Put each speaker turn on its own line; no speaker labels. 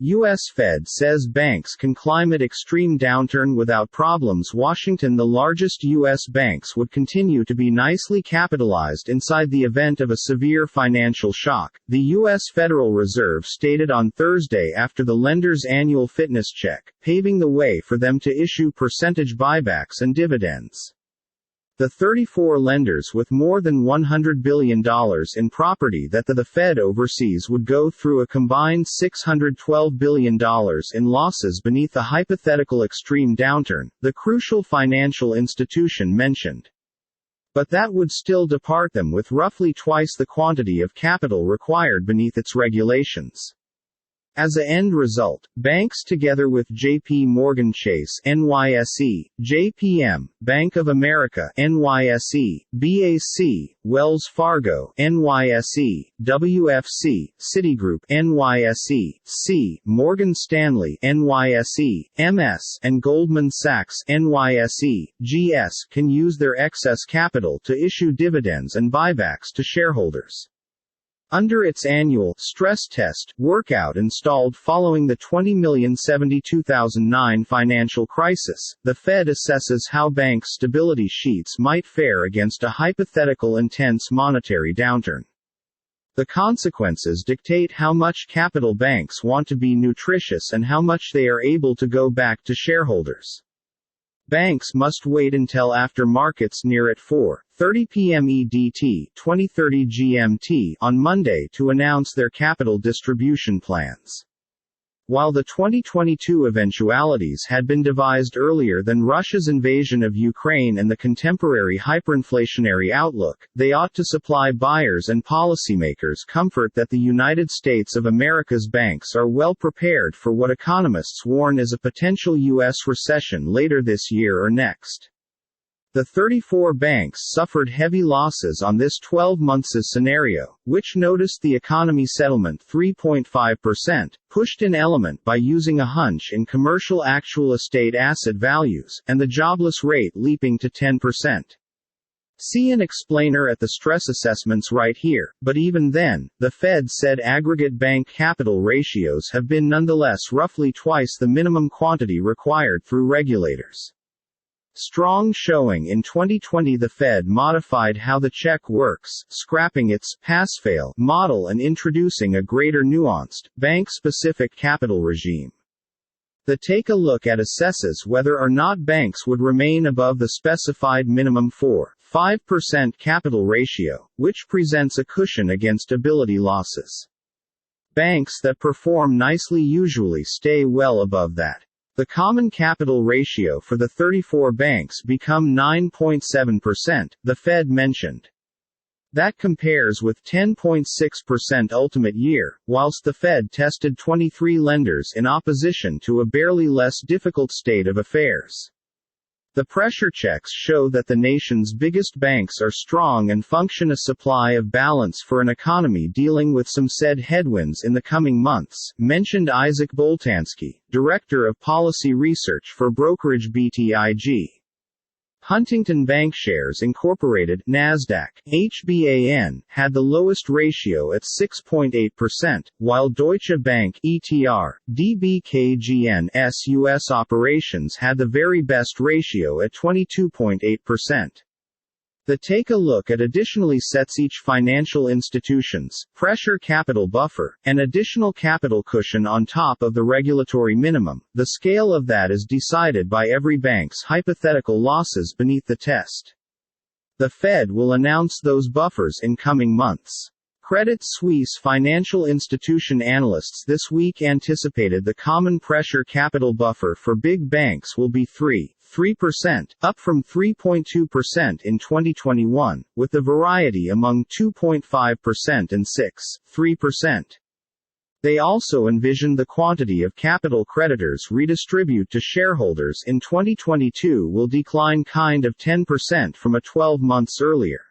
U.S. Fed says banks can climate extreme downturn without problems. Washington. The largest U.S. banks would continue to be nicely capitalized inside the event of a severe financial shock, the U.S. Federal Reserve stated on Thursday after the lenders' annual fitness check, paving the way for them to issue percentage buybacks and dividends. The 34 lenders with more than $100 billion in property that the Fed oversees would go through a combined $612 billion in losses beneath the hypothetical extreme downturn, the crucial financial institution mentioned. But that would still depart them with roughly twice the quantity of capital required beneath its regulations. As a end result, banks together with J.P. Morgan Chase (NYSE), JPM, Bank of America (NYSE), BAC, Wells Fargo (NYSE), WFC, Citigroup (NYSE), C, Morgan Stanley (NYSE), MS, and Goldman Sachs (NYSE), GS can use their excess capital to issue dividends and buybacks to shareholders. Under its annual stress test workout installed following the 20,072,009 financial crisis, the Fed assesses how bank stability sheets might fare against a hypothetical intense monetary downturn. The consequences dictate how much capital banks want to be nutritious and how much they are able to go back to shareholders. Banks must wait until after markets near at 4:30 p.m. EDT 2030 GMT on Monday to announce their capital distribution plans. While the 2022 eventualities had been devised earlier than Russia's invasion of Ukraine and the contemporary hyperinflationary outlook, they ought to supply buyers and policymakers comfort that the United States of America's banks are well prepared for what economists warn is a potential U.S. recession later this year or next. The 34 banks suffered heavy losses on this 12-month scenario, which noticed the economy settlement 3.5%, pushed in element by using a hunch in commercial actual estate asset values, and the jobless rate leaping to 10%. See an explainer at the stress assessments right here, but even then, the Fed said aggregate bank capital ratios have been nonetheless roughly twice the minimum quantity required through regulators. Strong showing in 2020. The Fed modified how the check works, scrapping its pass-fail model and introducing a greater nuanced, bank-specific capital regime. The take a look at assesses whether or not banks would remain above the specified minimum 4.5% capital ratio, which presents a cushion against ability losses. Banks that perform nicely usually stay well above that. The common capital ratio for the 34 banks become 9.7%, the Fed mentioned. That compares with 10.6% ultimate year, whilst the Fed tested 23 lenders in opposition to a barely less difficult state of affairs. The pressure checks show that the nation's biggest banks are strong and function a supply of balance for an economy dealing with some said headwinds in the coming months, mentioned Isaac Boltanski, Director of Policy Research for brokerage BTIG. Huntington Bancshares Incorporated, Nasdaq, HBAN, had the lowest ratio at 6.8%, while Deutsche Bank, ETR, DBKGN's U.S. operations had the very best ratio at 22.8%. The take a look at additionally sets each financial institution's pressure capital buffer, an additional capital cushion on top of the regulatory minimum. The scale of that is decided by every bank's hypothetical losses beneath the test. The Fed will announce those buffers in coming months. Credit Suisse financial institution analysts this week anticipated the common pressure capital buffer for big banks will be 3%, up from 3.2% in 2021, with the variety among 2.5% and 3%. They also envisioned the quantity of capital creditors redistribute to shareholders in 2022 will decline kind of 10% from a 12 months earlier.